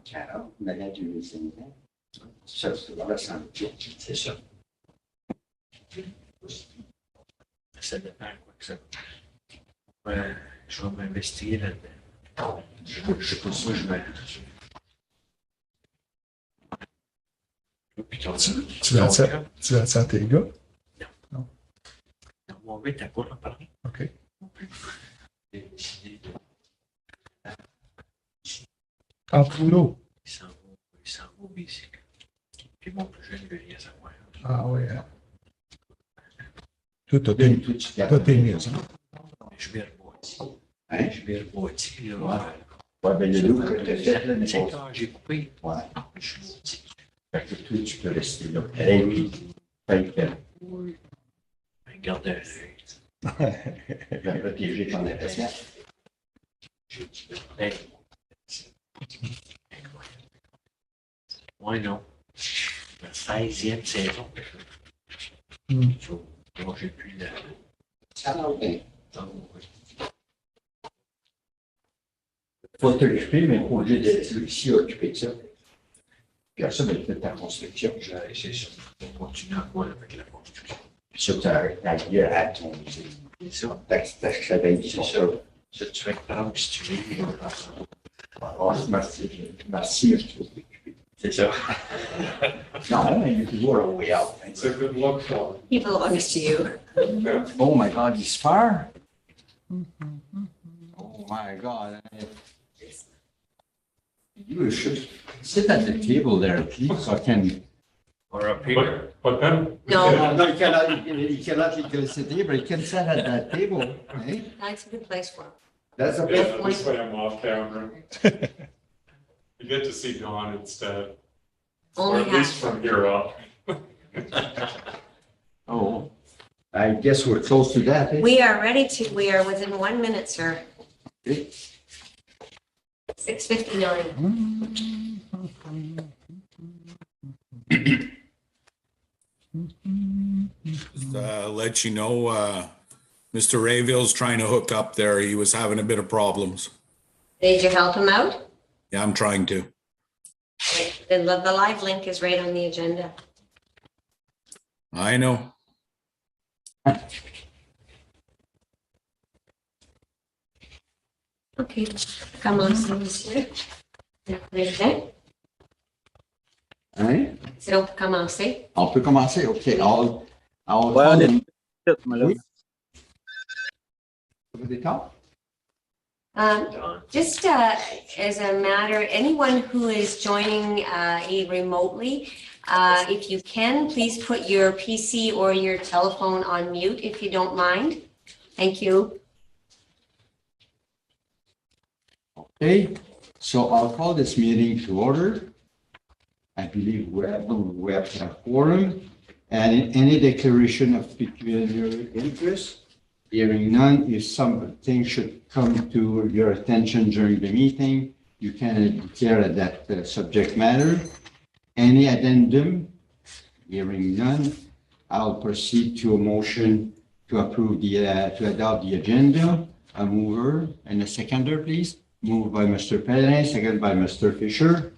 40, on allait du lycée. Ça, c'est dans la santé. C'est ça. Ça dépend quoi que ça. Je vais m'investiguer là-dedans. Je sais pas si je vais. Tu vas ça à tes gars? Non. Mon gars, t'as pas parlé. OK. J'ai décidé de. Entre nous. Il s'en va au bicycle. Puis mon plus jeune, il veut rien savoir. Ah oui. Hein. Toi, t'es maison. Je vais reboîtir. Hein? Je vais reboîtir. Ouais, ben le loup que tu as fait, là, C'est quand j'ai coupé. Ouais. Je suis maudit. Fait que toi, tu peux rester là. Et puis, fait que, Oui. Garde un œil. va protéger ton investissement. J'ai dit, ben, ouais, non. La 16e saison. Donc, j'ai plus la. Ça va bien. Oui. Faut t'occuper, mais pas obligé d'être aussi occupé de ça. Puis après ça, ben, tu fais ta construction. C'est ça. On continue à voir avec la construction. Puis ça, tu arrêtes ta gueule à ton musée. C'est ça. T'as travaillé sur ça. Ça, tu fais prendre si tu veux. Oh, merci. Merci, je trouve occupé. C'est ça. Non, il est toujours a way out. It's a good look for him. He belongs to you. Oh my God, he's far. Oh my God. You should sit at the table there, please, so I can. Or up here. But then. No. No, you cannot legally sit here, but you can sit at that table, eh? That's a good place for him. That's a Yeah, this way I'm off camera. You get to see Dawn instead, or Only at least half. from here up. Oh, I guess we're close to that, eh? We are ready to, we are within 1 minute, sir. 6:59. Let you know, Mr. Rayville's trying to hook up there. He was having a bit of problems. Did you help him out? Yeah, I'm trying to. The live link is right on the agenda. I know. Okay, come on, monsieur. Président, Hein? si on peut commencer. On peut commencer, OK. I'll Ouais, on call est him. tout, moi, là. Oui. Vous détendre? Just as a matter, anyone who is joining remotely, if you can, please put your PC or your telephone on mute if you don't mind. Thank you. Okay, so I'll call this meeting to order. I believe we have a quorum, and any declaration of pecuniary interest. Hearing none, if something should come to your attention during the meeting, you can declare that subject matter. Any addendum? Hearing none, I'll proceed to a motion to approve to adopt the agenda. A mover and a seconder, please. Moved by Mr. Pellerin, seconded by Mr. Fisher.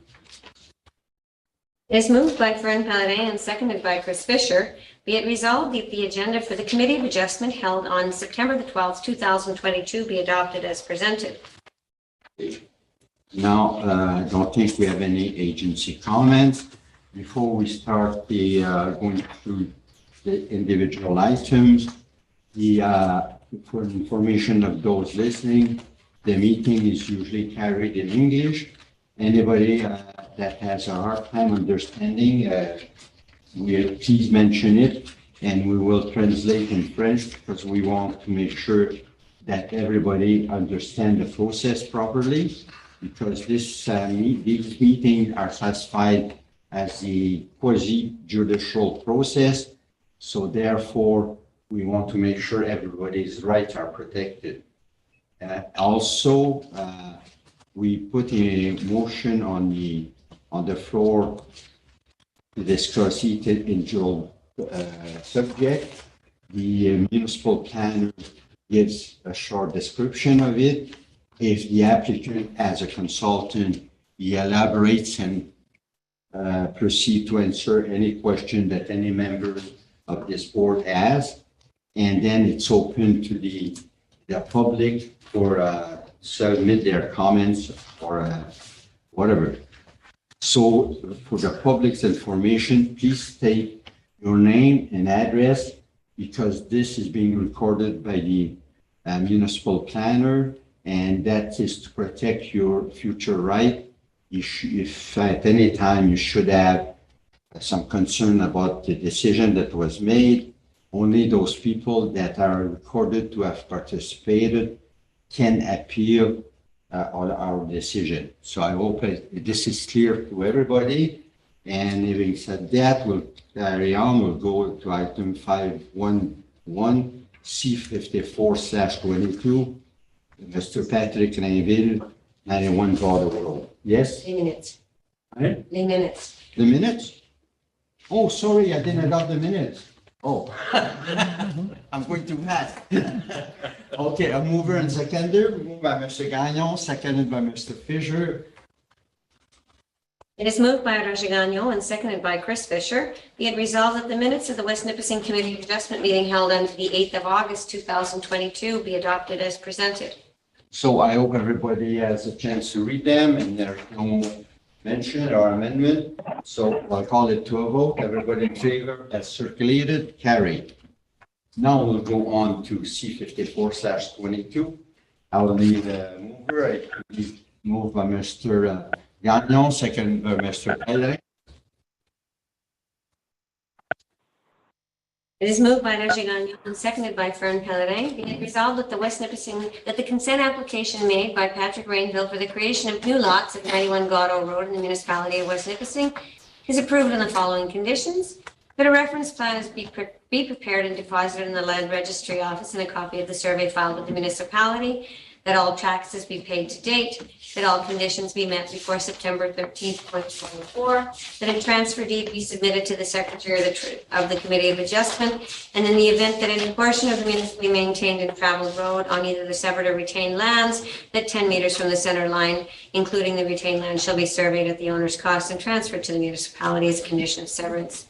It is moved by Fern Paladin and seconded by Chris Fisher. Be it resolved that the agenda for the Committee of Adjustment held on September the 12th, 2022 be adopted as presented. Now, I don't think we have any agency comments. Before we start going through the individual items, for information of those listening, the meeting is usually carried in English. Anybody that has a hard time understanding, please mention it, and we will translate in French because we want to make sure that everybody understand the process properly, because these meetings are classified as the quasi-judicial process. So therefore, we want to make sure everybody's rights are protected. Also, we put a motion on the floor to discuss each individual subject. The municipal planner gives a short description of it, if the applicant as a consultant, he elaborates and proceed to answer any question that any member of this board has. And then it's open to the public for submit their comments or whatever. So for the public's information, please state your name and address because this is being recorded by the municipal planner, and that is to protect your future right. If at any time you should have some concern about the decision that was made, only those people that are recorded to have participated can appeal on our decision. So I hope this is clear to everybody. And having said that, we'll carry on. We'll go to item 511, C54/22. Mr. Patrick Rainville, 91 Border Road. Yes? 3 minutes. Right? 3 minutes. The minutes? Oh, sorry, I didn't adopt the minutes. Oh. I'm going too fast. Okay, a mover and seconder, moved by Mr. Gagnon, seconded by Mr. Fisher. It is moved by Roger Gagnon and seconded by Chris Fisher. Be it resolved that the minutes of the West Nipissing Committee of Adjustment meeting held on the 8th of August, 2022 be adopted as presented. So I hope everybody has a chance to read them and there's no mention or amendment. So I'll call it to a vote. Everybody in favor as circulated, carried. Now we'll go on to C54/22. I will leave the mover. It will be moved by Mr. Gagnon, second by Mr. Pellerin. It is moved by Roger Gagnon and seconded by Fern Pellerin. Be it resolved that the consent application made by Patrick Rainville for the creation of new lots at 91 Gatto Road in the municipality of West Nipissing is approved on the following conditions. That a reference plan is be prepared and deposited in the land registry office and a copy of the survey filed with the municipality. That all taxes be paid to date. That all conditions be met before September 13th, 2024. That a transfer deed be submitted to the Secretary of the Committee of Adjustment. And in the event that any portion of the municipally maintained and traveled road on either the severed or retained lands, that 10 meters from the center line, including the retained land, shall be surveyed at the owner's cost and transferred to the municipality as a condition of severance.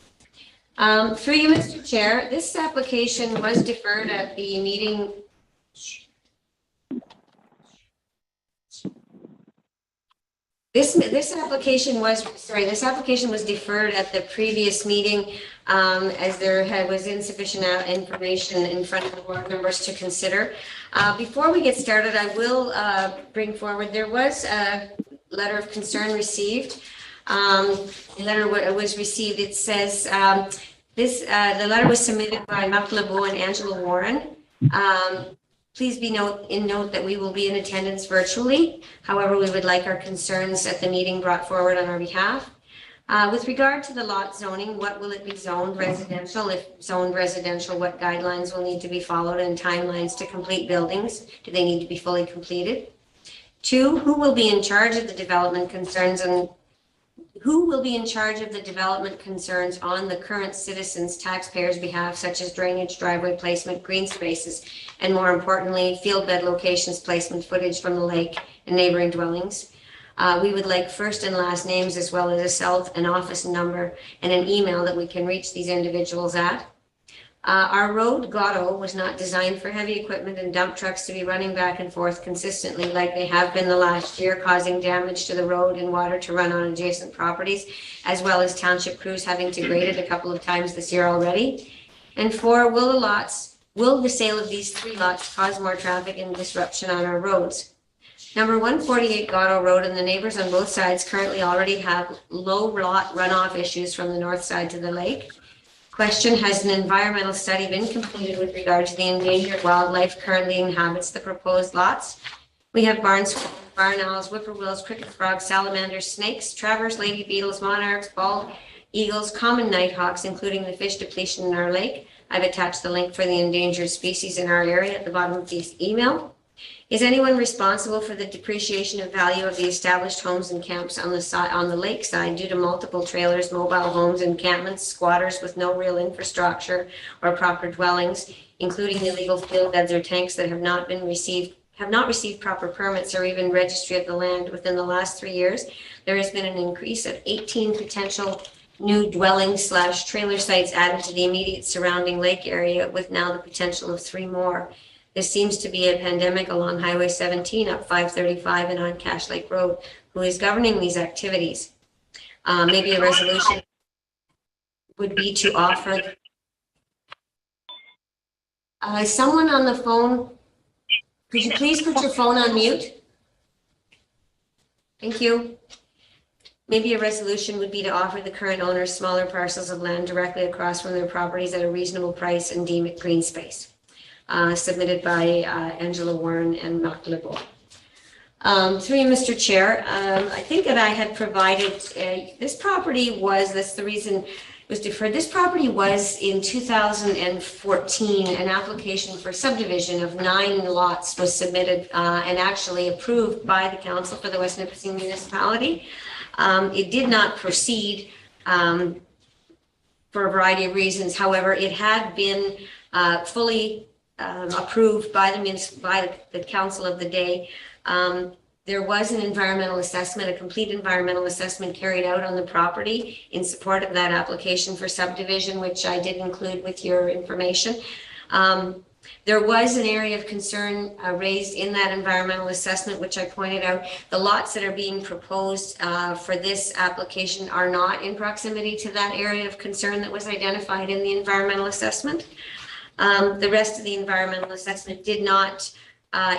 Through you, Mr. Chair, this application was deferred at the meeting. This application was deferred at the previous meeting as there was insufficient information in front of the board members to consider. Before we get started, I will bring forward, there was a letter of concern received. The letter was received, it says, the letter was submitted by Marc Lebeau and Angela Warren. Please note that we will be in attendance virtually. However, we would like our concerns at the meeting brought forward on our behalf. With regard to the lot zoning, what will it be zoned residential? If zoned residential, what guidelines will need to be followed and timelines to complete buildings? Do they need to be fully completed? 2, who will be in charge of the development concerns on the current citizens' taxpayers' behalf, such as drainage, driveway placement, green spaces, and more importantly, field bed locations, placement, footage from the lake and neighboring dwellings. We would like first and last names as well as a cell and office number and an email that we can reach these individuals at. Our road, Gatto, was not designed for heavy equipment and dump trucks to be running back and forth consistently like they have been the last year, causing damage to the road and water to run on adjacent properties, as well as township crews having to grade it a couple of times this year already. And 4, will the sale of these 3 lots cause more traffic and disruption on our roads? Number 148 Gatto Road and the neighbors on both sides currently already have low lot runoff issues from the north side to the lake. Question, has an environmental study been completed with regard to the endangered wildlife currently inhabits the proposed lots? We have barn owls, whippoorwills, cricket frogs, salamanders, snakes, travers, lady beetles, monarchs, bald eagles, common nighthawks, including the fish depletion in our lake. I've attached the link for the endangered species in our area at the bottom of this email. Is anyone responsible for the depreciation of value of the established homes and camps on the lake side due to multiple trailers, mobile homes, encampments, squatters with no real infrastructure or proper dwellings, including illegal field beds or tanks that have not been received have not received proper permits or even registry of the land within the last 3 years, there has been an increase of 18 potential new dwelling/trailer sites added to the immediate surrounding lake area, with now the potential of 3 more. There seems to be a pandemic along Highway 17 up 535 and on Cache Lake Road. Who is governing these activities? Maybe a resolution would be to offer. Someone on the phone, could you please put your phone on mute? Thank you. Maybe a resolution would be to offer the current owners smaller parcels of land directly across from their properties at a reasonable price and deem it green space. Submitted by Angela Warren and Mark Lebeau. Through you, Mr. Chair, I think that I had provided, this property was, that's the reason it was deferred. This property was in 2014, an application for subdivision of 9 lots was submitted and actually approved by the Council for the West Nipissing Municipality. It did not proceed for a variety of reasons. However, it had been fully approved by the Council of the day. There was an environmental assessment, a complete environmental assessment carried out on the property in support of that application for subdivision, which I did include with your information. There was an area of concern raised in that environmental assessment, which I pointed out. The lots that are being proposed for this application are not in proximity to that area of concern that was identified in the environmental assessment. The rest of the environmental assessment did not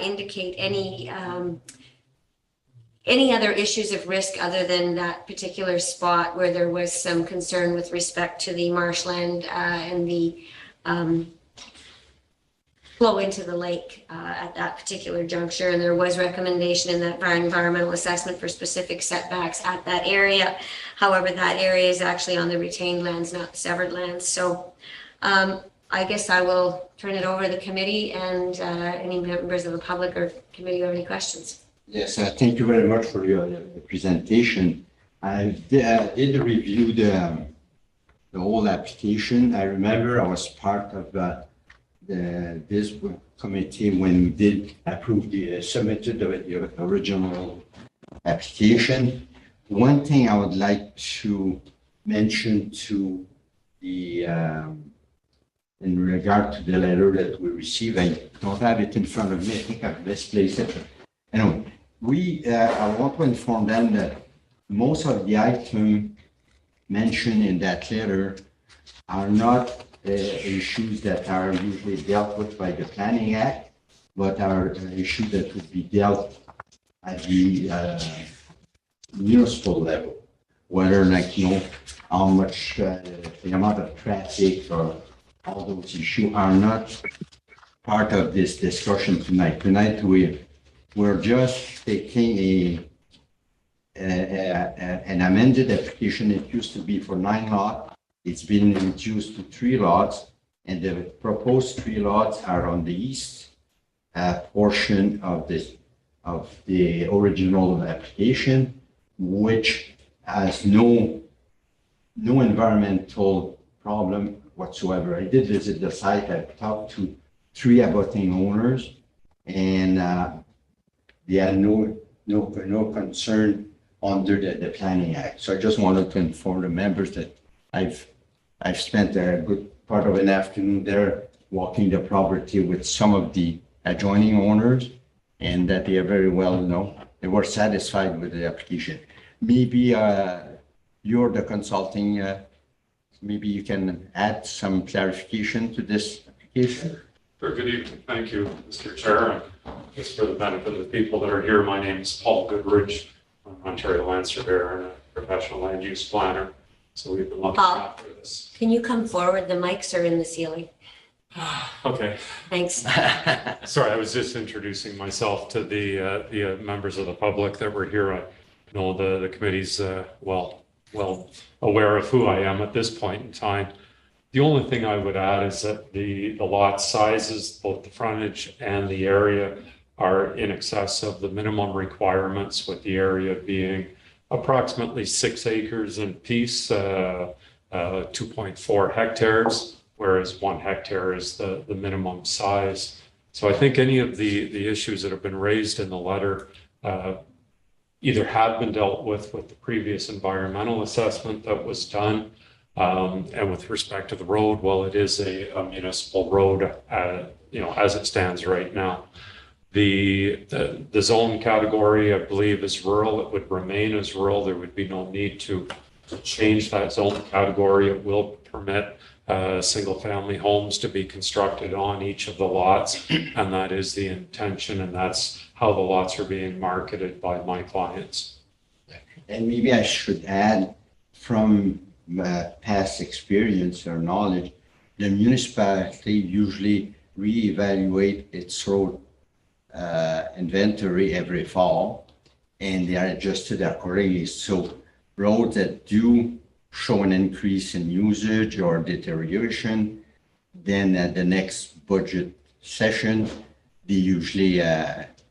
indicate any other issues of risk other than that particular spot where there was some concern with respect to the marshland and the flow into the lake at that particular juncture. And there was recommendation in that environmental assessment for specific setbacks at that area. However, that area is actually on the retained lands, not the severed lands. So I guess I will turn it over to the committee and any members of the public or committee who have any questions. Yes, thank you very much for your presentation. I did review the whole application. I remember I was part of this committee when we did approve submitted the original application. One thing I would like to mention to the in regard to the letter that we received, I don't have it in front of me. I think I've misplaced it. Anyway, I want to inform them that most of the items mentioned in that letter are not issues that are usually dealt with by the Planning Act, but are issues that would be dealt at the municipal level, whether how much the amount of traffic or all those issues are not part of this discussion tonight. Tonight, we're just taking an amended application. It used to be for 9 lots. It's been reduced to 3 lots, and the proposed 3 lots are on the east portion of the original application, which has no environmental problem whatsoever. I did visit the site. I talked to 3 abutting owners, and they had no concern under the Planning Act. So I just wanted to inform the members that I've spent a good part of an afternoon there walking the property with some of the adjoining owners, and that they are very well they were satisfied with the application. Maybe you're the consulting. Maybe you can add some clarification to this application. Sure. Good evening. Thank you, Mr. Chair. Just for the benefit of the people that are here, my name is Paul Goodrich. I'm an Ontario land surveyor and a professional land use planner. So we've been looking after this. Can you come forward? The mics are in the ceiling. Okay. Thanks. Sorry, I was just introducing myself to the members of the public that were here. I know the committee's well aware of who I am at this point in time. The only thing I would add is that the lot sizes, both the frontage and the area, are in excess of the minimum requirements, with the area being approximately 6 acres in piece, 2.4 hectares, whereas 1 hectare is the minimum size. So I think any of the issues that have been raised in the letter either have been dealt with the previous environmental assessment that was done. And with respect to the road, well, it is a municipal road, as it stands right now. The zone category, I believe, is rural. It would remain as rural. There would be no need to change that zone category. It will permit single-family homes to be constructed on each of the lots, and that is the intention, and that's how the lots are being marketed by my clients. And maybe I should add, from past experience or knowledge, the municipality usually reevaluate its road inventory every fall, and they are adjusted accordingly. So roads that do show an increase in usage or deterioration, then at the next budget session, they usually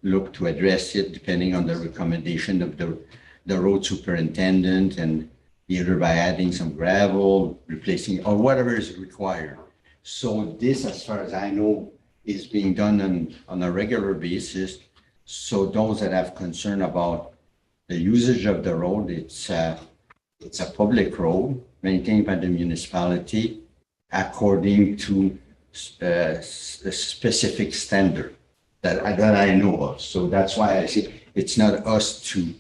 look to address it depending on the recommendation of the road superintendent, and either by adding some gravel, replacing, or whatever is required. So this, as far as I know, is being done on a regular basis. So those that have concern about the usage of the road, it's a public road maintained by the municipality according to a specific standard that I know of. So that's why I say it's not us to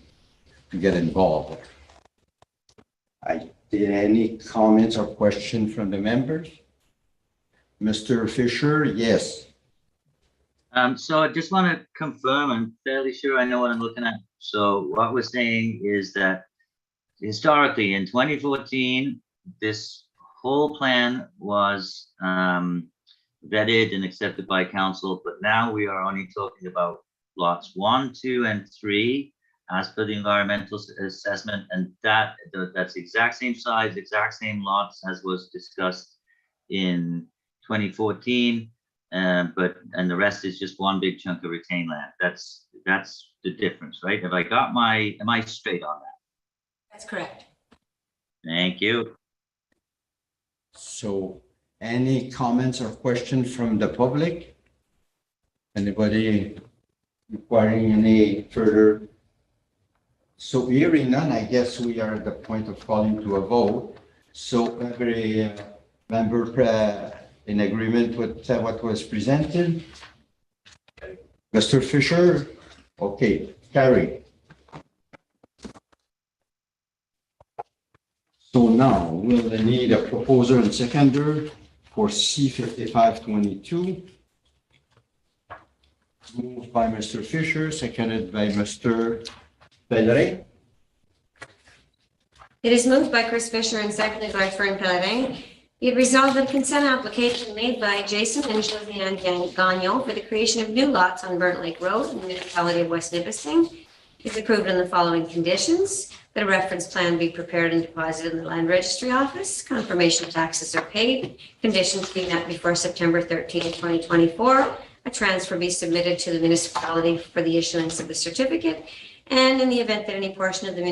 get involved. Any comments or questions from the members? Mr. Fisher, yes. So I just want to confirm, I'm fairly sure I know what I'm looking at. So what we're saying is that historically in 2014, this whole plan was vetted and accepted by council, but now we are only talking about lots 1, 2, and 3 as per the environmental assessment, and that's the exact same size, exact same lots as was discussed in 2014. And the rest is just one big chunk of retained land. That's the difference, right? Have I got am I straight on that? That's correct. Thank you. So any comments or questions from the public? Anybody requiring any further? So hearing none, I guess we are at the point of calling to a vote. So every member in agreement with what was presented? Mr. Fisher? Okay, carry. So now we'll need a proposer and seconder for C-5522. Moved by Mr. Fisher, seconded by Mr. Pellerin. It is moved by Chris Fisher and seconded by Fern Pellerin. Be it resolved that consent application made by Jason and Josiane Gagnon for the creation of new lots on Burnt Lake Road in the municipality of West Nipissing is approved on the following conditions: that a reference plan be prepared and deposited in the land registry office, confirmation taxes are paid, conditions be met before September 13, 2024, a transfer be submitted to the municipality for the issuance of the certificate, and in the event that any portion of the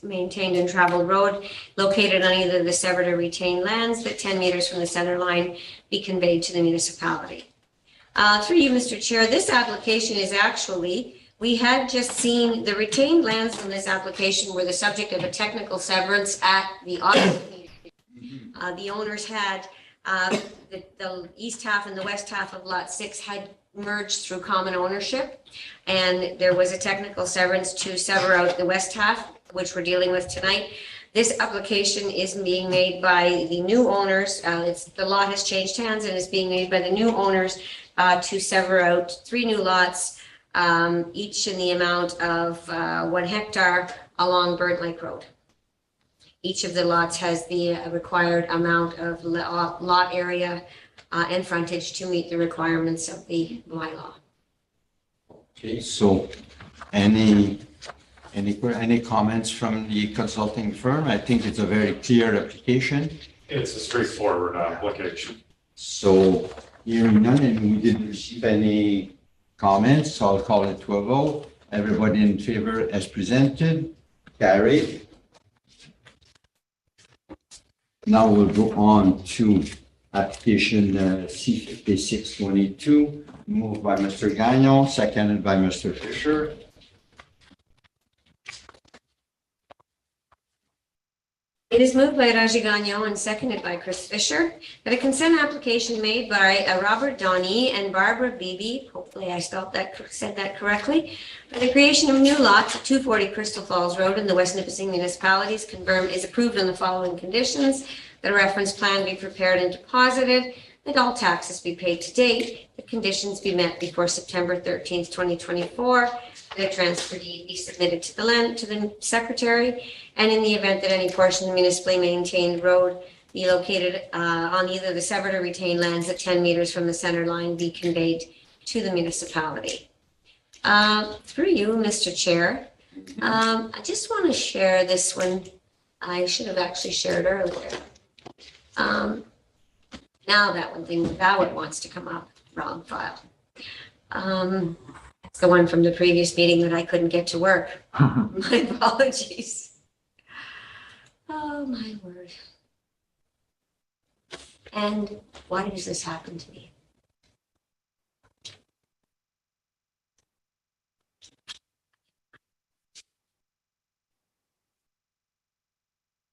maintained and traveled road located on either the severed or retained lands that 10 meters from the center line be conveyed to the municipality. Through you, Mr. Chair, this application is actually, we had just seen the retained lands from this application were the subject of a technical severance at the audit meeting. The owners had the east half and the west half of lot 6 had merged through common ownership, and there was a technical severance to sever out the west half, which we're dealing with tonight. This application is being made by the new owners. The lot has changed hands and is being made by the new owners to sever out 3 new lots, each in the amount of 1 hectare along Burnt Lake Road. Each of the lots has the required amount of lot area and frontage to meet the requirements of the bylaw. Okay, so any comments from the consulting firm? I think it's a very clear application. It's a straightforward application. So hearing none, and we didn't receive any comments, so I'll call it to a vote. Everybody in favor as presented? Carried. Now we'll go on to application C-56-22, moved by Mr. Gagnon, seconded by Mr. Fisher. It is moved by Raji Gagnon and seconded by Chris Fisher that a consent application made by Robert Donnie and Barbara Beebe, hopefully I said that correctly, for the creation of new lots at 240 Crystal Falls Road in the West Nipissing municipalities confirmed is approved on the following conditions: that a reference plan be prepared and deposited, that all taxes be paid to date, the conditions be met before September 13th, 2024, that a transfer deed be submitted to the secretary, and in the event that any portion of the municipally maintained road be located on either the severed or retained lands at 10 meters from the center line be conveyed to the municipality. Through you, Mr. Chair, I just want to share this one. I should have actually shared earlier. Now that one thing, that one wants to come up, wrong file. It's the one from the previous meeting that I couldn't get to work. My apologies. Oh, my word. And why does this happen to me?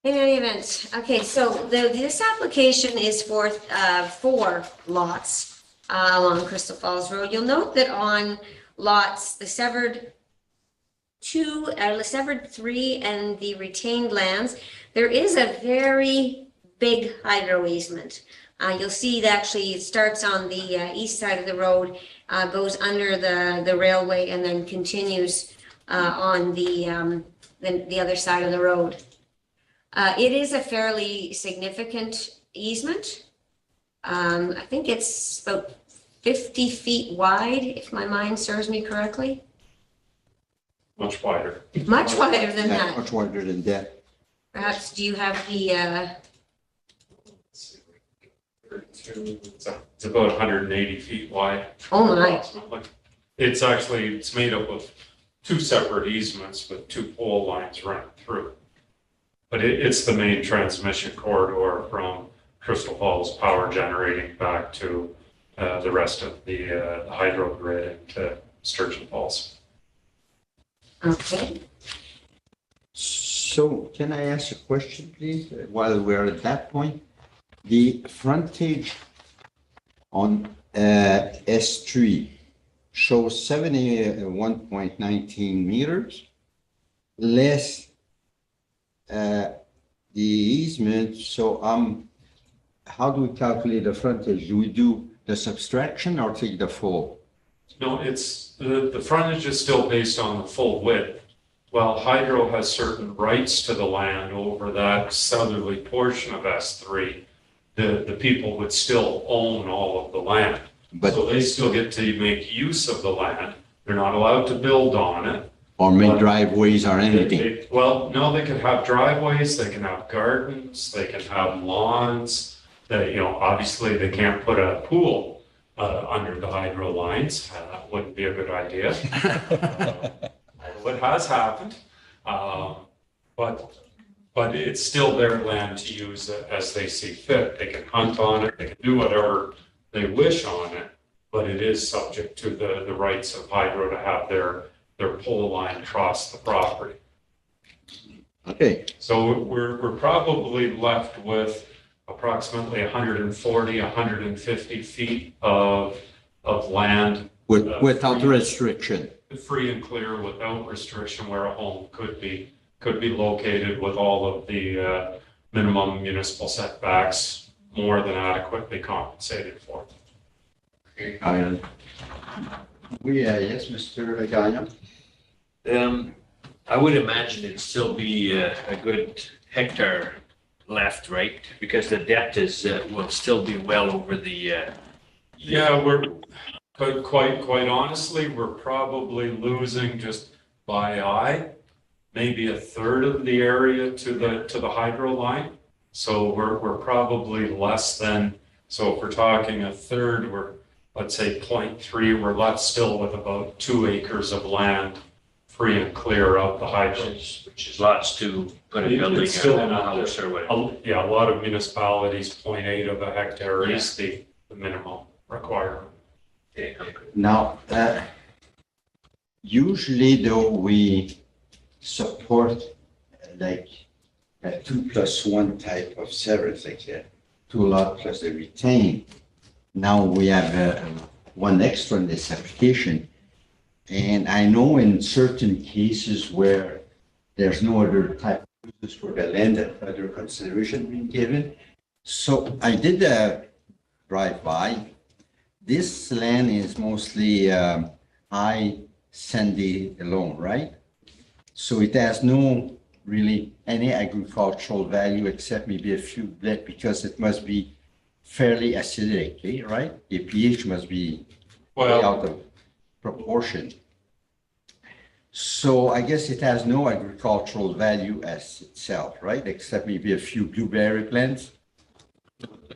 In any event, okay, so this application is for 4 lots along Crystal Falls Road. You'll note that on lots, the severed 2, the severed 3, and the retained lands, there is a very big hydro easement. You'll see that actually it starts on the east side of the road, goes under the railway, and then continues on the other side of the road. It is a fairly significant easement. I think it's about 50 feet wide, if my mind serves me correctly. Much wider. Much wider than Yeah, that. much wider than that. Perhaps, do you have the, It's about 180 feet wide. oh my, Approximately. It's made up of 2 separate easements with 2 pole lines running through. But it's the main transmission corridor from Crystal Falls power generating back to the rest of the hydro grid into Sturgeon Falls. okay. So can I ask a question, please, while we're at that point? The frontage on S3 shows 71.19 meters, less the easement. So how do we calculate the frontage? Do we do the subtraction or take the full? No, it's the frontage is still based on the full width. While hydro has certain rights to the land over that southerly portion of S3, the people would still own all of the land. But So they still get to make use of the land. They're not allowed to build on it. or make driveways or anything? Well, no, they could have driveways, they can have gardens, they can have lawns. They, obviously they can't put a pool under the hydro lines. That wouldn't be a good idea. What has happened, but it's still their land to use as they see fit. They can hunt on it, they can do whatever they wish on it, but it is subject to the rights of hydro to have their pole line cross the property. Okay, So we're probably left with approximately 140, 150 feet of land. without restriction. Free and clear without restriction where a home could be located with all of the minimum municipal setbacks more than adequately compensated for. Yes, Mr. Gagnon? I would imagine it'd still be a good hectare left, right? Because the depth will still be well over the. But quite honestly, we're probably losing just by eye, maybe a third of the area to the hydro line. So we're probably less than, so if we're talking a third, we're, let's say 0.3, we're left still with about 2 acres of land free and clear of the hydros. Which is lots to put a It's building still or a not house or whatever. Yeah, a lot of municipalities, 0.8 of a hectare is the minimum requirement. Now, usually though, we support like a 2+1 type of severance, like a 2 lot plus a retain. Now we have one extra in this application. And I know in certain cases where there's no other type of uses for the land that other consideration being given. So I did drive by. This land is mostly high sandy loam, right? So it has no really any agricultural value except maybe a few bled because it must be fairly acidic, right? The pH must be way Well, out of proportion. So I guess it has no agricultural value as itself, right? Except maybe a few blueberry plants.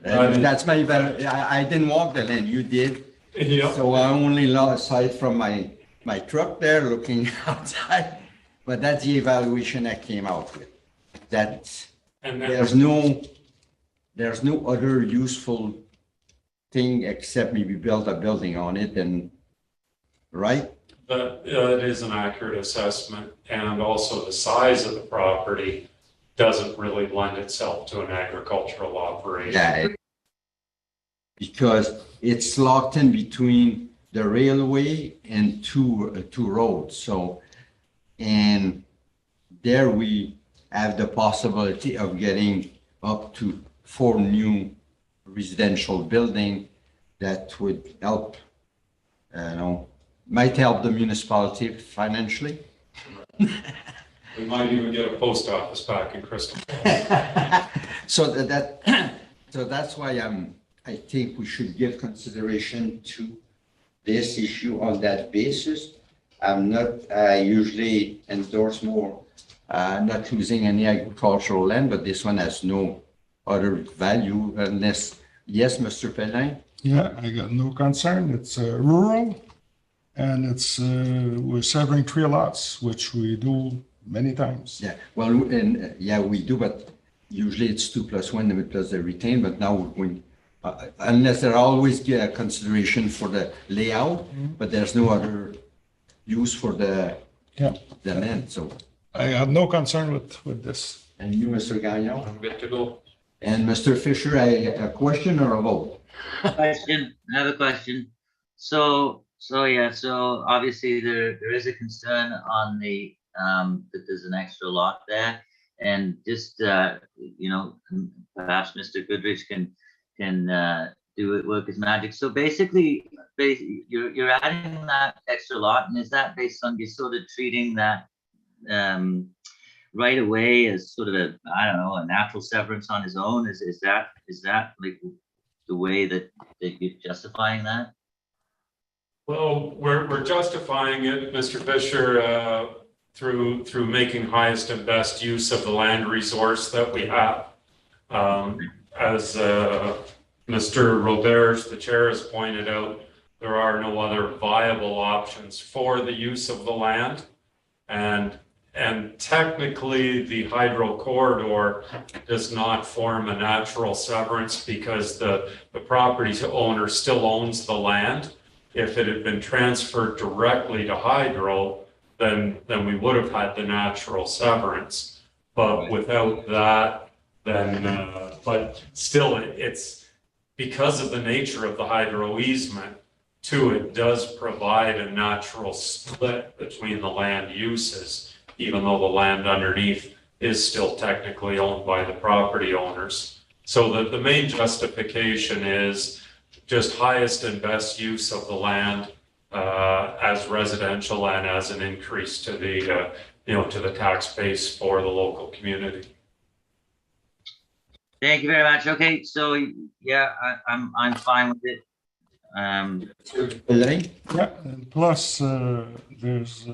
That's my, I didn't walk the land, you did. yeah, So I only lost sight from my truck there looking outside. But that's the evaluation I came out with. That and there's no other useful thing except maybe build a building on it and, right? it is an accurate assessment, and also the size of the property doesn't really lend itself to an agricultural operation. Yeah. Because it's locked in between the railway and two roads. So, and there we have the possibility of getting up to 4 new residential building that would help, might help the municipality financially. We might even get a post office back in Crystal. So so that's why I think we should give consideration to this issue on that basis. I usually endorse more, not using any agricultural land, but this one has no other value unless, yes, Mr. Pellein? Yeah, I got no concern. It's rural and it's, we're severing 3 lots, which we do many times. Yeah, well, and yeah, we do, but usually it's 2+1 plus the retain, but now we're going, unless there are always consideration for the layout, but there's no other use for the land, so. I have no concern with this. And you, Mr. Gagnon? I'm good to go. And Mr. Fisher, a question or a vote? Question, I have a question. So obviously there is a concern on the, that there's an extra lot there. And just, perhaps Mr. Goodrich can do it, work his magic. So basically, you're adding that extra lot, and is that based on you sort of treating that right away as sort of a natural severance on his own? Is that like the way that you're justifying that? Well, we're justifying it, Mr. Fisher, through making highest and best use of the land resource that we have. As Mr. Roberts, the chair, has pointed out, there are no other viable options for the use of the land. And technically, the hydro corridor does not form a natural severance because the property owner still owns the land. If it had been transferred directly to hydro, then we would have had the natural severance. But without that, then, but still, it's because of the nature of the hydro easement, too, it does provide a natural split between the land uses, even though the land underneath is still technically owned by the property owners. So the main justification is just highest and best use of the land as residential and as an increase to the to the tax base for the local community. Thank you very much. Okay, so yeah, I'm fine with it. Pellerin? Yeah, and plus there's,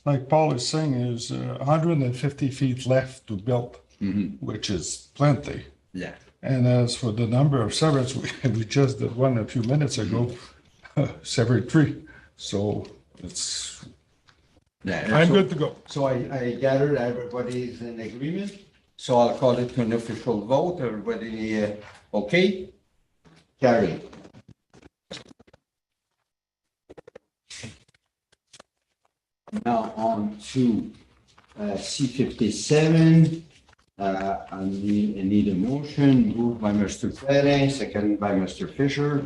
like Paul is saying, is 150 feet left to build, which is plenty. Yeah. And as for the number of severance, we just did one a few minutes ago, severed 3. So it's I'm good to go. So I gather everybody is in agreement, so I'll call it an official vote. Everybody, okay? Carry. Now on to C57. I need a motion, moved by Mr. Perrin, seconded by Mr. Fisher.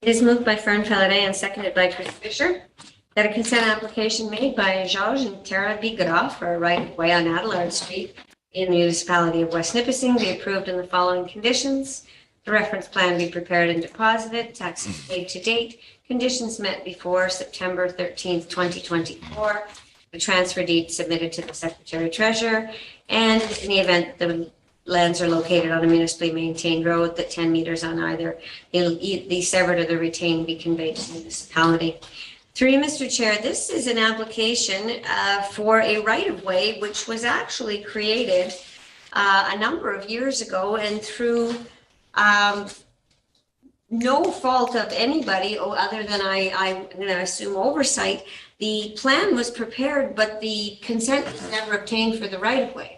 It is moved by Fern Paladin and seconded by Chris Fisher that a consent application made by Georges and Tara Bigodoff for a right-of-way on Adelaide Street in the municipality of West Nipissing be approved in the following conditions. The reference plan be prepared and deposited, taxes paid to date, conditions met before September 13th, 2024, the transfer deed submitted to the Secretary Treasurer, and in the event the lands are located on a municipally maintained road, that 10 meters on either the severed or the retained be conveyed to the municipality. Through you, Mr. Chair, this is an application for a right-of-way which was actually created a number of years ago, and through no fault of anybody other than I'm going to assume oversight, the plan was prepared, but the consent was never obtained for the right-of-way.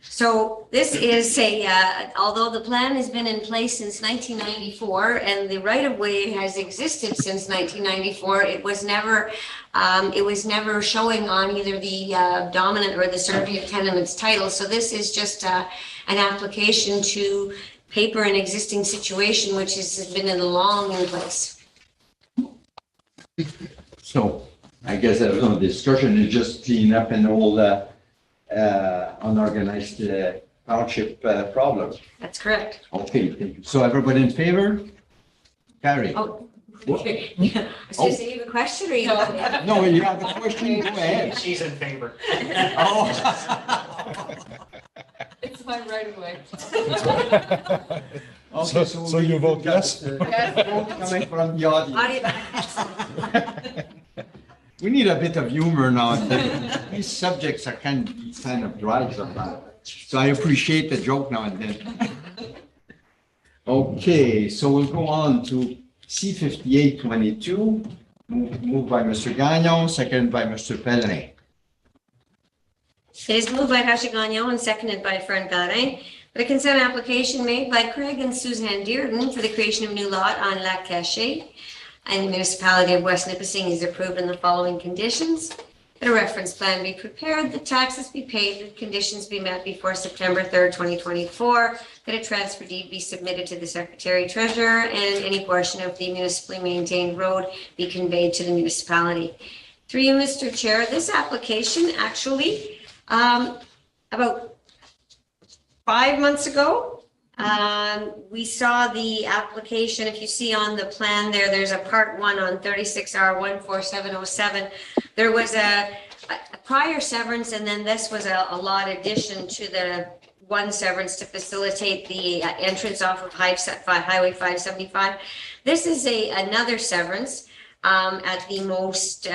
So this is although the plan has been in place since 1994 and the right-of-way has existed since 1994, it was never showing on either the dominant or the survey of tenements title. So this is just an application to paper an existing situation which has been long in place. So I guess there was no discussion, it's just clean up an old unorganized township problem. That's correct. Okay, thank you. So everybody in favor? Carry. Oh, okay. Yeah. So you have a question or you? No, you have a question, go ahead. She's in favor. Oh. It's my right of way. Okay, So you vote yes? Coming from the audience. We need a bit of humor now and then. These subjects are kind of dry sometimes. So I appreciate the joke now and then. Okay, so we'll go on to C5822, moved by Mr. Gagnon, seconded by Mr. Pellerin. It is moved by Hashi Gagnon and seconded by Fern Pellerin. The consent application made by Craig and Suzanne Dearden for the creation of a new lot on Lac Cachet and the municipality of West Nipissing is approved in the following conditions. That a reference plan be prepared, that taxes be paid, that conditions be met before September 3rd, 2024, that a transfer deed be submitted to the Secretary Treasurer, and any portion of the municipally maintained road be conveyed to the municipality. Through you, Mr. Chair, this application actually, about 5 months ago, we saw the application. If you see on the plan there's a part 1 on 36R14707. There was a prior severance, and then this was a lot addition to the one severance to facilitate the entrance off of Highway 575. This is another severance at the most,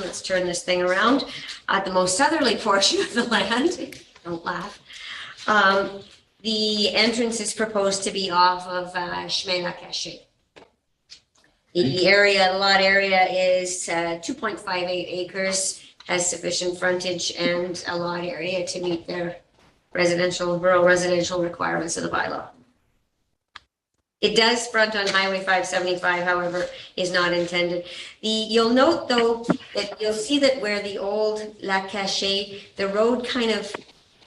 let's turn this thing around, at the most southerly portion of the land. Don't laugh. The entrance is proposed to be off of Chemin La Cachet. The lot area is 2.58 acres, has sufficient frontage and a lot area to meet their rural residential requirements of the bylaw. It does front on Highway 575, however, is not intended. You'll note though that you'll see that where the old La Cachet, the road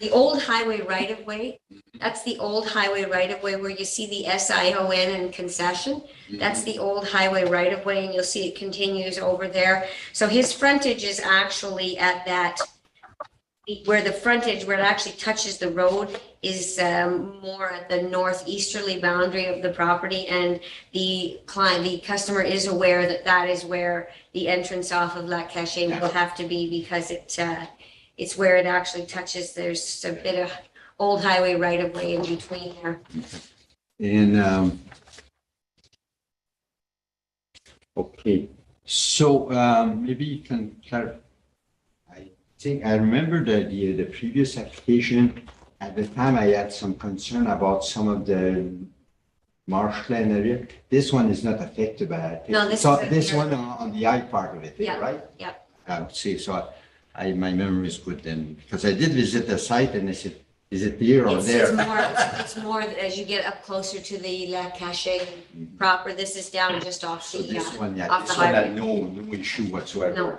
the old highway right-of-way, that's the old highway right-of-way where you see the SION and concession. That's the old highway right-of-way, and you'll see it continues over there. So his frontage is actually at that, where it actually touches the road is more at the northeasterly boundary of the property, and the customer is aware that that is where the entrance off of La Cachet will have to be, because it's where it actually touches. There's a bit of old highway right of way in between there. And, okay, so maybe you can clarify. I remember the previous application. At the time, I had some concern about some of the marshland area. This one is not affected by it. No, this So is a- this one on the high part of it, Yeah, right? yep. See, so my memory is good then, because I did visit the site and I said, is it here or It's there? more as you get up closer to the La Cache proper. This is down just off So the, this one, yeah, off the this one had highway. no issue whatsoever. No.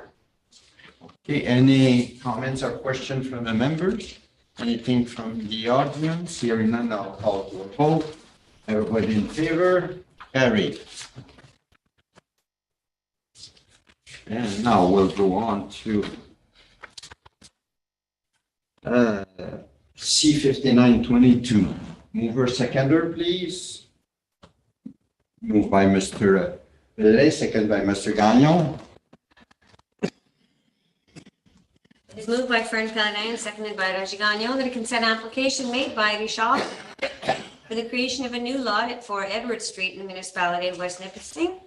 Okay, any comments or questions from the members? Anything from the audience? Hearing none, I'll call to a vote. Everybody in favor? Carried. And now we'll go on to C-59-22. Mover seconder, please. Moved by Mr. Bellet, second by Mr. Gagnon. It's moved by Fern Pellerin, seconded by Roger Gagnon, that a consent application made by Richard for the creation of a new lot at 4 Edward Street in the municipality of West Nipissing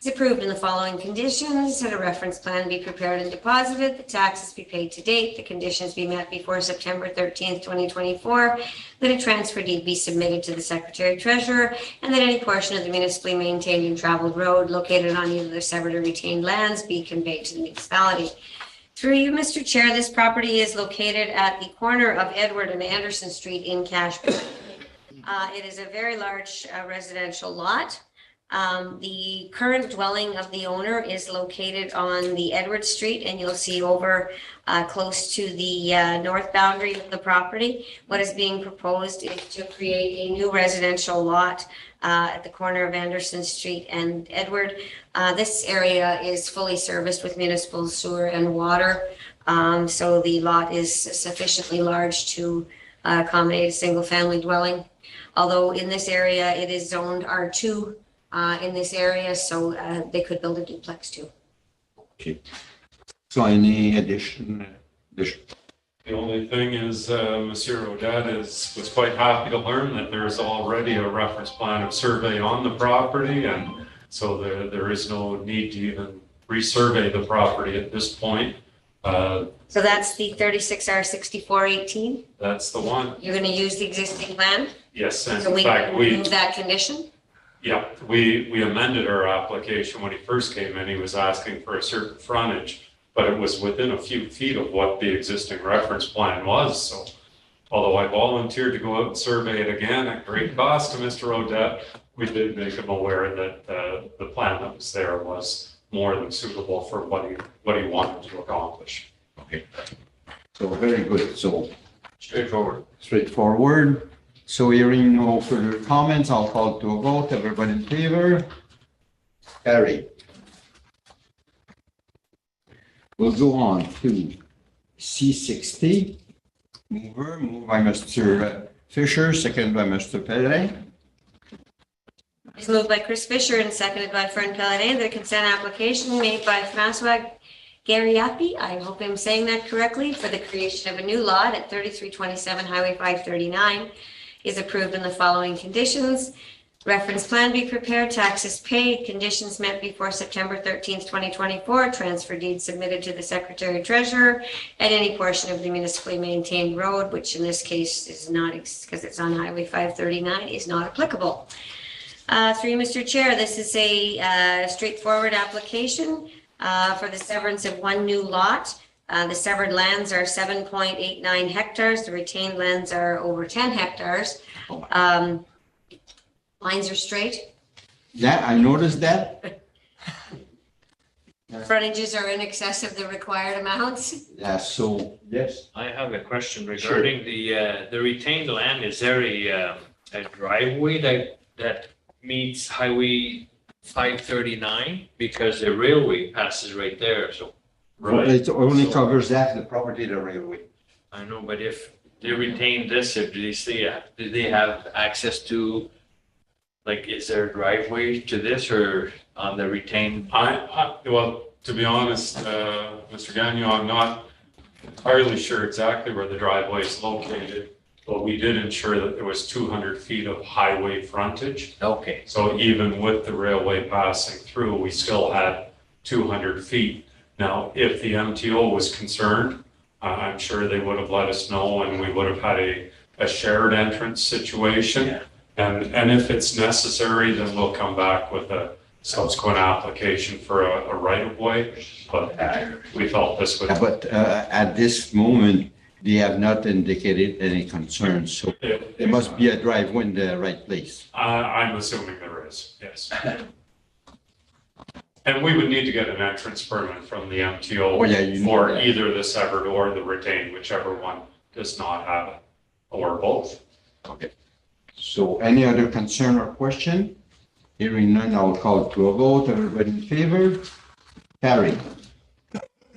is approved in the following conditions: that a reference plan be prepared and deposited, the taxes be paid to date, the conditions be met before September 13th, 2024, that a transfer deed be submitted to the Secretary Treasurer, and that any portion of the municipally maintained and traveled road located on either the severed or retained lands be conveyed to the municipality. Through you, Mr. Chair, this property is located at the corner of Edward and Anderson Street in Cashburn. It is a very large residential lot. The current dwelling of the owner is located on the Edward Street, and you'll see over close to the north boundary of the property. What is being proposed is to create a new residential lot at the corner of Anderson Street and Edward. This area is fully serviced with municipal sewer and water, so the lot is sufficiently large to accommodate a single-family dwelling. Although in this area, it is zoned R2 in this area, so they could build a duplex too. Okay. So any addition? The only thing is, Monsieur Odette was quite happy to learn that there's already a reference plan of survey on the property, and so there is no need to even resurvey the property at this point. So that's the 36R6418. That's the one. You're going to use the existing plan? Yes, and So in we fact, can remove that condition? yeah, we amended our application. When he first came in, he was asking for a certain frontage, but it was within a few feet of what the existing reference plan was. So although I volunteered to go out and survey it again at great cost to Mr. Odette, we did make him aware that the plan that was there was more than suitable for what he wanted to accomplish. Okay. So very good. So Straightforward. straightforward. So hearing no further comments, I'll call to a vote. Everybody in favor? Carried. We'll go on to C60. Moved by Mr. Fisher, second by Mr. Pellerin. It's moved by Chris Fisher and seconded by Fern Pellerin, that a consent application made by Francois Gariapi, I hope I'm saying that correctly, for the creation of a new lot at 3327 Highway 539 is approved in the following conditions: reference plan be prepared, taxes paid, conditions met before September 13th, 2024, transfer deed submitted to the Secretary Treasurer, and any portion of the municipally maintained road, which in this case is not, because it's on Highway 539, is not applicable. Through you, Mr. Chair, this is a straightforward application for the severance of one new lot. The severed lands are 7.89 hectares. The retained lands are over 10 hectares. Lines are straight. Yeah, I noticed that. Frontages are in excess of the required amounts. Yeah, so, yes. I have a question regarding the retained land. Is there a driveway that meets Highway 539? Because the railway passes right there, so. It only So- covers half the property, the railway. I know, but if they retain this, do they have access to, like, is there a driveway to this or on the retained? Well, to be honest, Mr. Gagnon, I'm not entirely sure exactly where the driveway is located, but we did ensure that there was 200 feet of highway frontage. Okay, So even with the railway passing through, we still had 200 feet. Now, if the MTO was concerned, I'm sure they would have let us know and we would have had a shared entrance situation. Yeah. And if it's necessary, then we'll come back with a subsequent application for a right of way. But we felt this would. Yeah, but at this moment, they have not indicated any concerns, so there must be a driveway in the right place. I'm assuming there is, yes. And we would need to get an entrance permit from the MTO Oh, yeah, you need for that. either the severed or the retained, whichever one does not have it, or both. Okay. So any other concern or question? Hearing none, I'll call to a vote. Everybody in favor? Carried.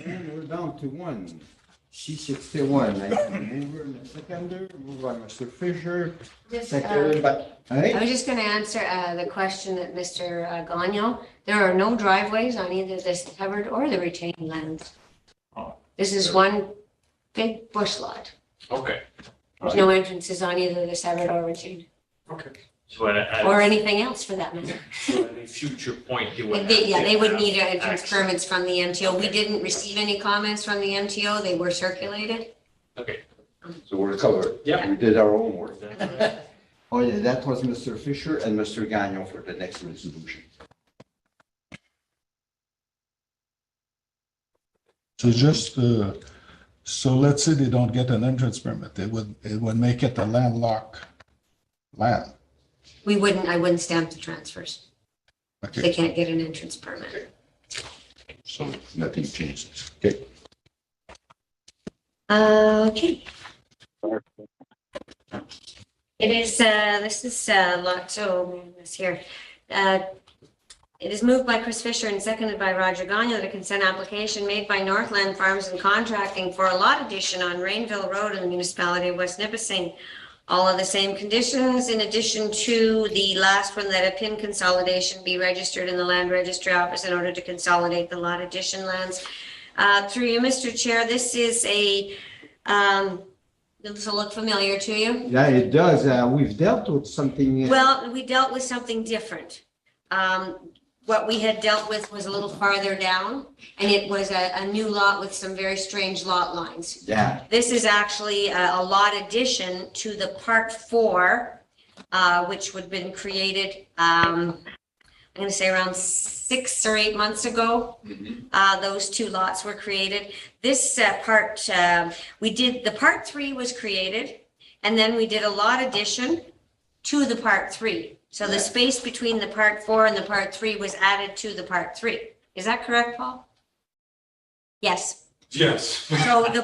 And we're down to one. C61, mover and a seconder, moved by Mr. Fisher, Just, seconded by, I was just going to answer the question that Mr. Gagnon. There are no driveways on either the severed or the retained lands. This is one big bush lot. Okay, There's no entrances on either the severed or retained, okay. So at or anything else for that matter. a future point, you would. Yeah, they would need have entrance access. permits from the MTO. We didn't receive any comments from the MTO. They were circulated. Okay. so we're covered. Yeah. We did our own work. Oh, yeah, that was Mr. Fisher and Mr. Gagnon for the next resolution. So just, so let's say they don't get an entrance permit, it would make it a landlocked land. I wouldn't stamp the transfers. They Okay, can't get an entrance permit. So nothing changes. Okay. Okay. It is, this is lot, so this here. It is moved by Chris Fisher and seconded by Roger Gagnon that a consent application made by Northland Farms and Contracting for a lot addition on Rainville Road in the municipality of West Nipissing. All of the same conditions, in addition to the last one, that a PIN consolidation be registered in the land registry office in order to consolidate the lot addition lands. Through you, Mr. Chair, this is a, this will look familiar to you. Yeah, it does. We've dealt with something. Well, we dealt with something different. What we had dealt with was a little farther down, and it was a new lot with some very strange lot lines. Yeah, This is actually a lot addition to the Part 4, which would have been created, I'm going to say around 6 or 8 months ago. Those two lots were created. This part, we did, the Part 3 was created, and then we did a lot addition to the Part 3. So the space between the Part 4 and the Part 3 was added to the Part 3. Is that correct, Paul? Yes. Yes. So the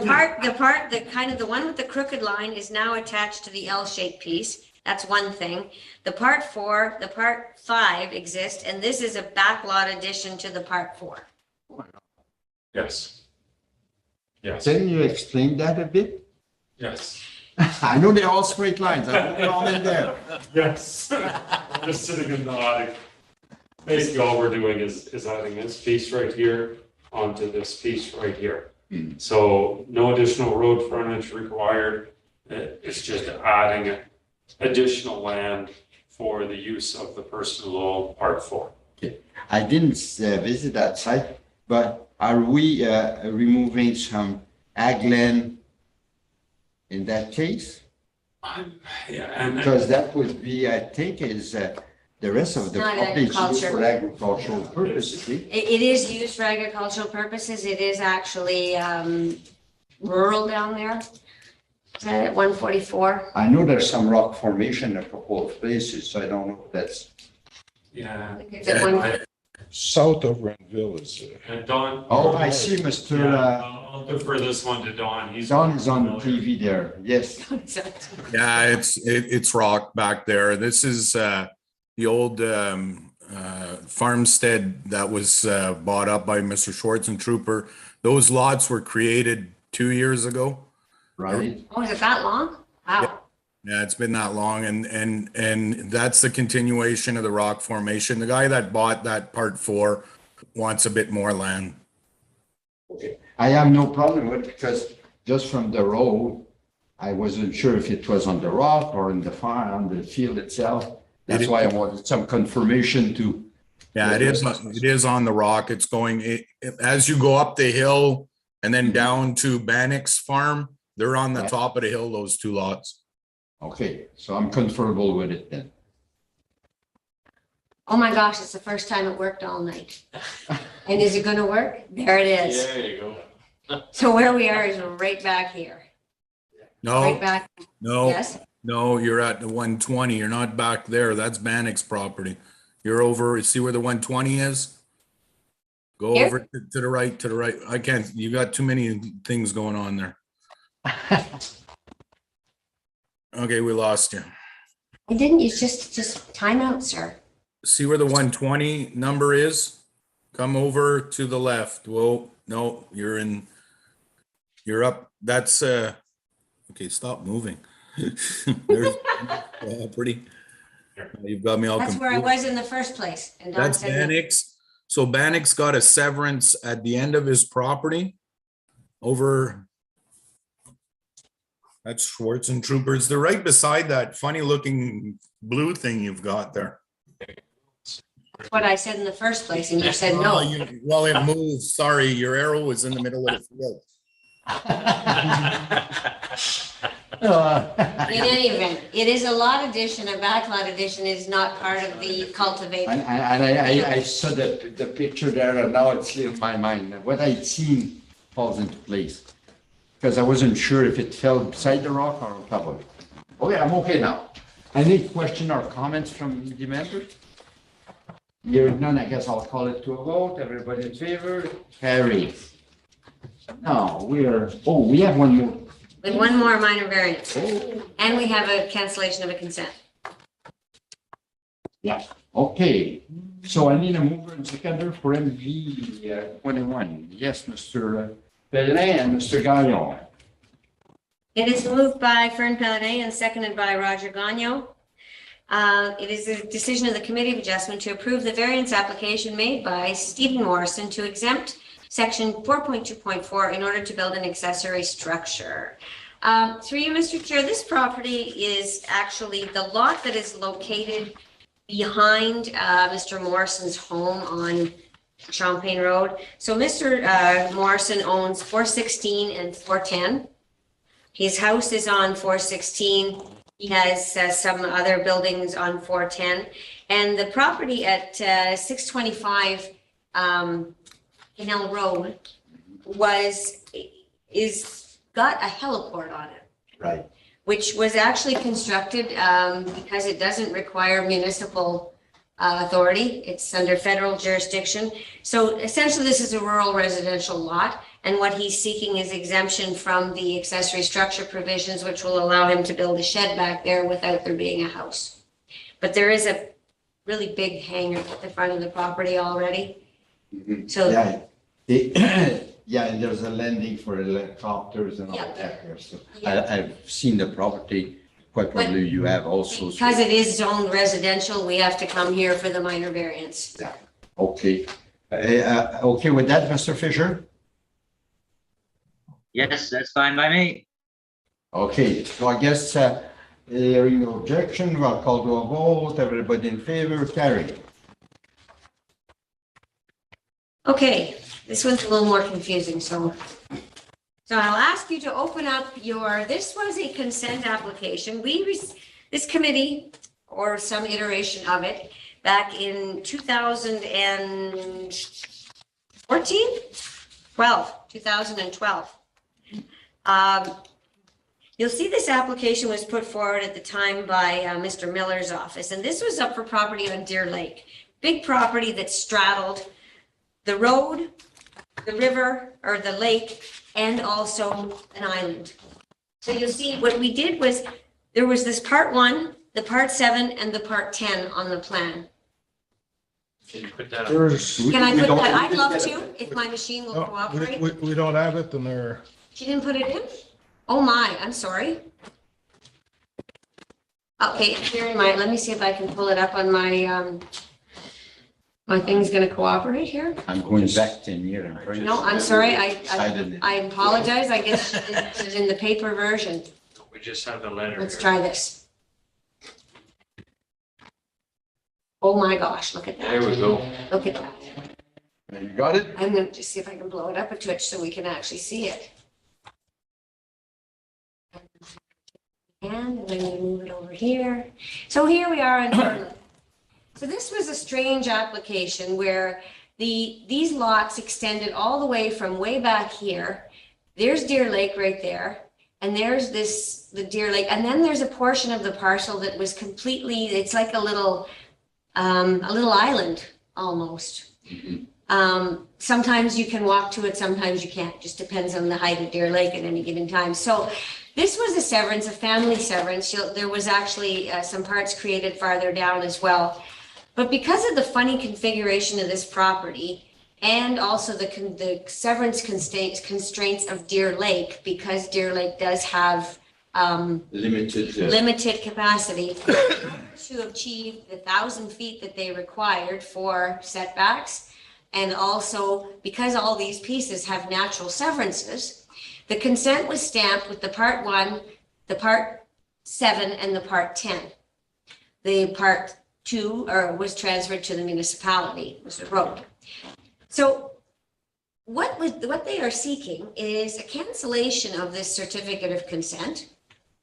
kind of the one with the crooked line is now attached to the L-shaped piece. That's one thing. The Part 4, the Part 5 exist, and this is a backlot addition to the Part 4. Yes. Yes, can you explain that a bit? yes, I know they're all straight lines. I put it all in there. yes. I'm just sitting in the attic. Basically, all we're doing is adding this piece right here onto this piece right here. So no additional road frontage required. It's just adding additional land for the use of the personal law Part 4. I didn't visit that site, but are we removing some ag land in that case? Yeah, and Because that would be, I think, is the rest of the Not property is used agriculture. for agricultural purposes. See? It is used for agricultural purposes. It is actually rural down there. Is that at 144? I know there's some rock formation in a couple of places, so I don't know if that's. yeah. I think it's at one. south of Renville is, And Don. Oh, I see, Mr. Yeah, I'll defer this one to Don. He's. Don is on familiar. TV there. Yes. Yeah, it's rock back there. This is the old farmstead that was bought up by Mr. Schwartz and Trooper. Those lots were created 2 years ago. Right. Oh, is it that long? Wow. Yeah, it's been that long, and that's the continuation of the rock formation. The guy that bought that Part 4 wants a bit more land. Okay. I have no problem with it because just from the road, I wasn't sure if it was on the rock or in the farm, on the field itself. That's why I wanted some confirmation to. Yeah, it is on the rock. It's going, as you go up the hill and then down to Bannock's farm, they're on the top of the hill, those two lots. Okay, so I'm comfortable with it then. Oh my gosh, it's the first time it worked all night. And is it gonna work? There it is. There you go. So where we are is right back here, right No, back, no, yes? no, you're at the 120. You're not back there. That's Bannick's property. You're over, see where the 120 is? Go Here? over to the right, to the right. I can't, you got too many things going on there. Okay, we lost you. I didn't, it's just time out, sir. See where the 120 number is? Come over to the left. Whoa, no, you're up. That's, okay, stop moving. There's property. You've got me all That's where I confused. was in the first place. And Don That's said no. Bannick's. So Bannick's got a severance at the end of his property over. That's Schwartz and Troopers. They're right beside that funny looking blue thing you've got there. What I said in the first place, and you said Oh, no. well, it moves. Sorry, your arrow was in the middle of the field. In any event, it is a lot addition, a backlot addition is not part of the cultivate. And I saw the picture there, and now it's in my mind. What I'd seen falls into place. Because I wasn't sure if it fell beside the rock or on top of it. Okay, I'm okay now. Any question or comments from the members? Hearing none, I guess I'll call it to a vote. Everybody in favor? Carried. Now, we have one more. With one more minor variance. Oh, And we have a cancellation of a consent. yeah, okay. So I need a mover and seconder for MV 21. Yes, Mr. Pellerin and Mr. Gagnon. It is moved by Fern Pellenet and seconded by Roger Gagnon. It is a decision of the Committee of Adjustment to approve the variance application made by Stephen Morrison to exempt Section 4.2.4 in order to build an accessory structure. Through you, Mr. Chair, this property is actually the lot that is located behind Mr. Morrison's home on Champagne Road. So Mr. Morrison owns 416 and 410. His house is on 416. He has some other buildings on 410. And the property at 625 Canal Road is got a heliport on it, Right. which was actually constructed because it doesn't require municipal authority. It's under federal jurisdiction. So essentially, this is a rural residential lot. And what he's seeking is exemption from the accessory structure provisions, which will allow him to build a shed back there without there being a house. But there is a really big hangar at the front of the property already. So Yeah, yeah, and there's a landing for helicopters and all Yeah. that there. So Yeah. I've seen the property. Quite probably you have also. because it is zoned residential, we have to come here for the minor variance. Yeah, okay. Okay with that, Mr. Fisher? Yes, that's fine by me. Okay, so I guess, hearing no objection, we'll call to a vote. Everybody in favor, carried. Okay, this one's a little more confusing, so I'll ask you to open up this was a consent application. This committee, or some iteration of it, back in 2012. You'll see this application was put forward at the time by Mr. Miller's office, and this was up for property on Deer Lake. Big property that straddled the road, the river, or the lake, and also an island. So you'll see what we did was, there was this part 1, the part 7, and the part 10 on the plan. Can you put that up? There's, Can I We put don't- that? we I'd didn't love get to, it. if my machine will no, cooperate. we don't have it in there. She didn't put it in? Oh my, I'm sorry. Okay, here in let me see if I can pull it up on my, my thing's gonna cooperate here. I'm going back 10 years. I'm trying to- No, I'm sorry, Decided it. I apologize, I guess it's in the paper version. We just have the letter. Let's here. try this. Oh my gosh, look at There we that, go. look at that. You got it? I'm gonna just see if I can blow it up a touch so we can actually see it. And then we move it over here. So here we are in Portland. So this was a strange application where these lots extended all the way from way back here. There's Deer Lake right there, and there's the Deer Lake, and then there's a portion of the parcel that was completely, it's like a little island almost. Sometimes you can walk to it, sometimes you can't, just depends on the height of Deer Lake at any given time. So this was a severance, a family severance. There was actually some parts created farther down as well. But because of the funny configuration of this property and also the severance constraints of Deer Lake, because Deer Lake does have limited capacity to achieve the 1,000 feet that they required for setbacks. And also because all these pieces have natural severances, the consent was stamped with the part 1, the part 7, and the part 10. The part 2 was transferred to the municipality, was the road. So what they are seeking is a cancellation of this certificate of consent,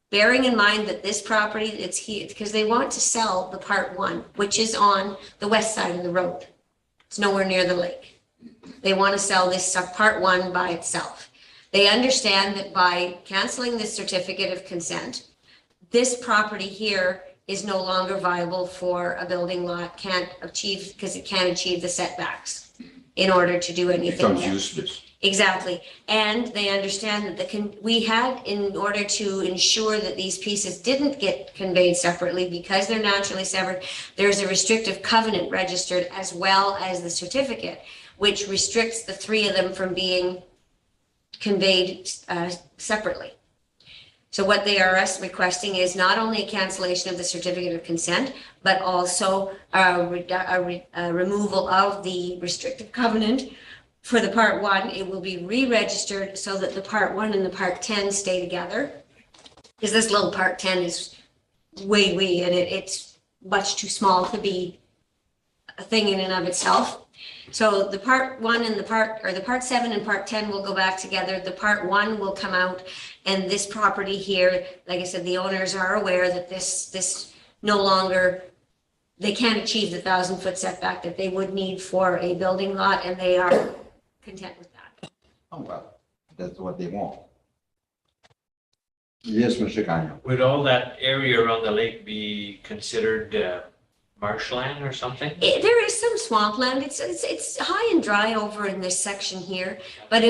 bearing in mind that this property, it's here, because they want to sell the part 1, which is on the west side of the road. It's nowhere near the lake. They want to sell this part 1 by itself. They understand that by canceling this certificate of consent, this property here is no longer viable for a building lot, can't achieve, because it can't achieve the setbacks in order to do anything. Becomes useless. Exactly. And they understand that we had, in order to ensure that these pieces didn't get conveyed separately, because they're naturally severed, there's a restrictive covenant registered as well as the certificate, which restricts the 3 of them from being conveyed separately. So what they are requesting is not only a cancellation of the certificate of consent, but also a removal of the restrictive covenant. For the part 1, it will be re-registered so that the part 1 and the part 10 stay together. Because this little part 10 is way, and it's much too small to be a thing in and of itself. So the part 1 and the part 7 and part 10 will go back together. The part 1 will come out, and this property here, like I said, the owners are aware that this no longer, they can't achieve the 1,000-foot setback that they would need for a building lot, and they are content with that. Oh, well, that's what they want. Yes, Mr. Gagnon. Would all that area around the lake be considered marshland or something? There is some swampland. It's high and dry over in this section here, but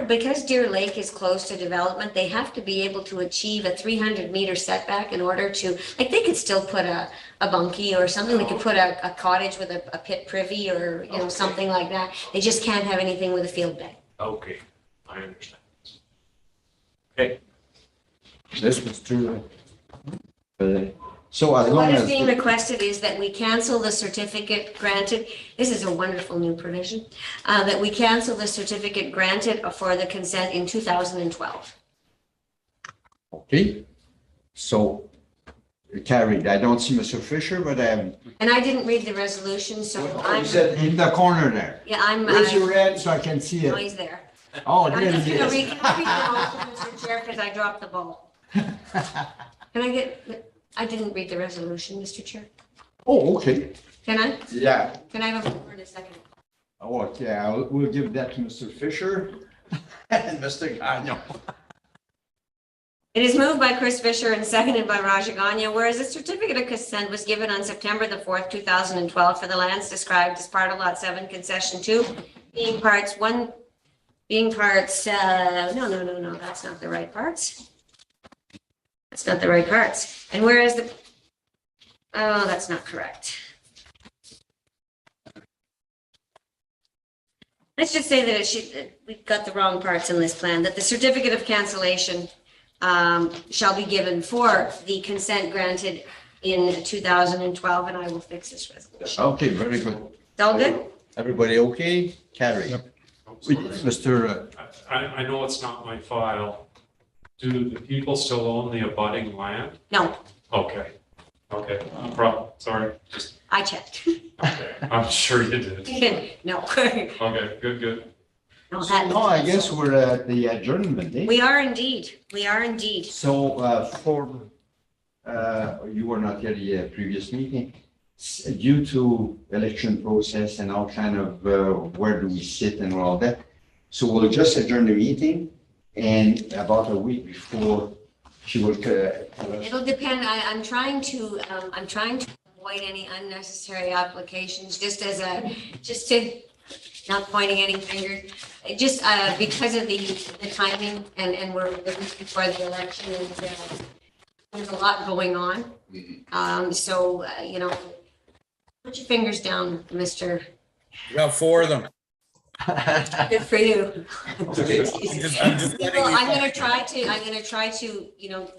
because Deer Lake is close to development, they have to be able to achieve a 300-meter setback in order to, like, they could still put a bunkie or something. They could put a cottage with a pit privy or, something like that. They just can't have anything with a field bed. Okay, I understand. Okay. This was true. So as long What is as, being requested is that we cancel the certificate granted. This is a wonderful new provision, that we cancel the certificate granted for the consent in 2012. okay, so carried. I don't see Mr. Fisher, but And I didn't read the resolution, so I'm, you said in the corner there. yeah, I'm, Raise your hand so I can see oh, it. he's there. Oh, I'm there just it gonna is. read the motion, Mr. Chair, because I dropped the ball. Can I I didn't read the resolution, Mr. Chair. Oh, okay. Can I? Yeah. Can I have a word in a second? Oh, okay. We'll give that to Mr. Fisher and Mr. Gagnon. It is moved by Chris Fisher and seconded by Raja Ganya, whereas a certificate of consent was given on September the 4th, 2012 for the lands described as part of Lot 7, Concession 2, being parts, no, that's not the right parts. That's not the right parts. And whereas that's not correct. Let's just say that we've got the wrong parts in this plan, that the certificate of cancellation shall be given for the consent granted in 2012, and I will fix this resolution. Okay, very good. It's all good? Everybody okay? Carry. Mr. I know it's not my file. Do the people still own the abutting land? No, Okay, no problem, sorry, just, I checked. okay, I'm sure you did. No. Okay, good. No, No, I guess we're at the adjournment, eh? We are indeed. We are indeed. So, you were not here the previous meeting. due to election process and all kind of where do we sit and all that. So we'll just adjourn the meeting, and about a week before she will tell us. It'll depend, I'm trying to avoid any unnecessary applications, just to, not pointing any fingers, just, because of the timing, and we're the week before the election, and there's a lot going on. So, put your fingers down, Mr. You got 4 of them. Good for you. I'm just letting you I'm know. gonna try to,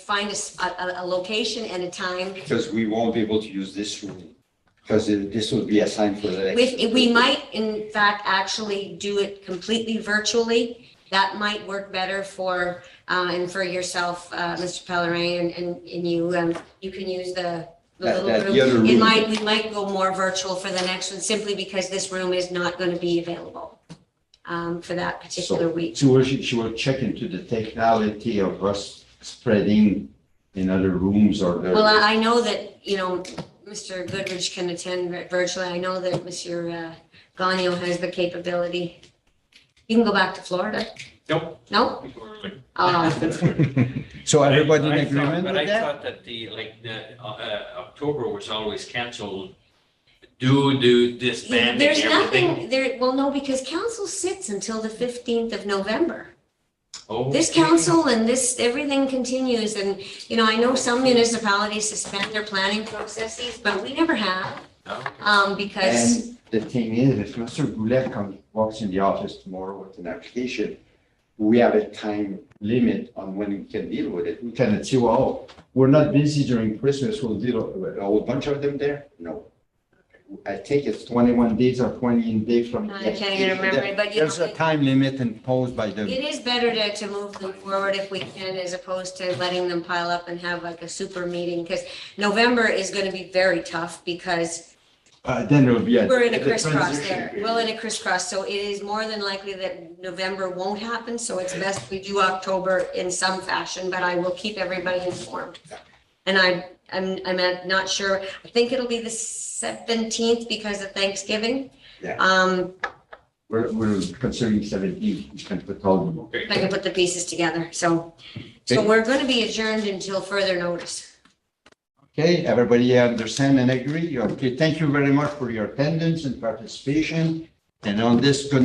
find a location and a time. Because we won't be able to use this room, because this will be assigned for the election. We might, in fact, actually do it completely virtually. That might work better for, and for yourself, Mr. Pellerin, and you, you can use the little the room. other room. We might go more virtual for the next one, simply because this room is not gonna be available, for that particular week. So she will check into the technicality of us spreading in other rooms or the. Well, I know that, Mr. Goodrich can attend virtually. I know that Monsieur Gagnon has the capability. You can go back to Florida. Nope. No? So everybody in I thought- agreement But with I that? thought that October was always canceled due to disbanding There's everything. nothing there, well, no, because council sits until the 15th of November. Oh, This council and everything continues, and, I know some municipalities suspend their planning processes, but we never have. Because, And the thing is, if Mr. Goulet walks in the office tomorrow with an application, we have a time limit on when we can deal with it. We cannot say, well, we're not busy during Christmas, we'll deal with a whole bunch of them there. No. I think it's 21 days or 20 days from. I can't even remember, but There's a time limit imposed by it the. is better to move them forward if we can, as opposed to letting them pile up and have like a super meeting, because November is gonna be very tough, because Then it'll be. we're in a the crisscross transition there. period. Well, in a crisscross, so it is more than likely that November won't happen, so it's best we do October in some fashion, but I will keep everybody informed. And I'm not sure, I think it'll be the 17th because of Thanksgiving. Yeah. We're considering 17, we can put all of them. I can put the pieces together, so Okay. we're gonna be adjourned until further notice. Okay, everybody understand and agree? Okay, thank you very much for your attendance and participation. And on this good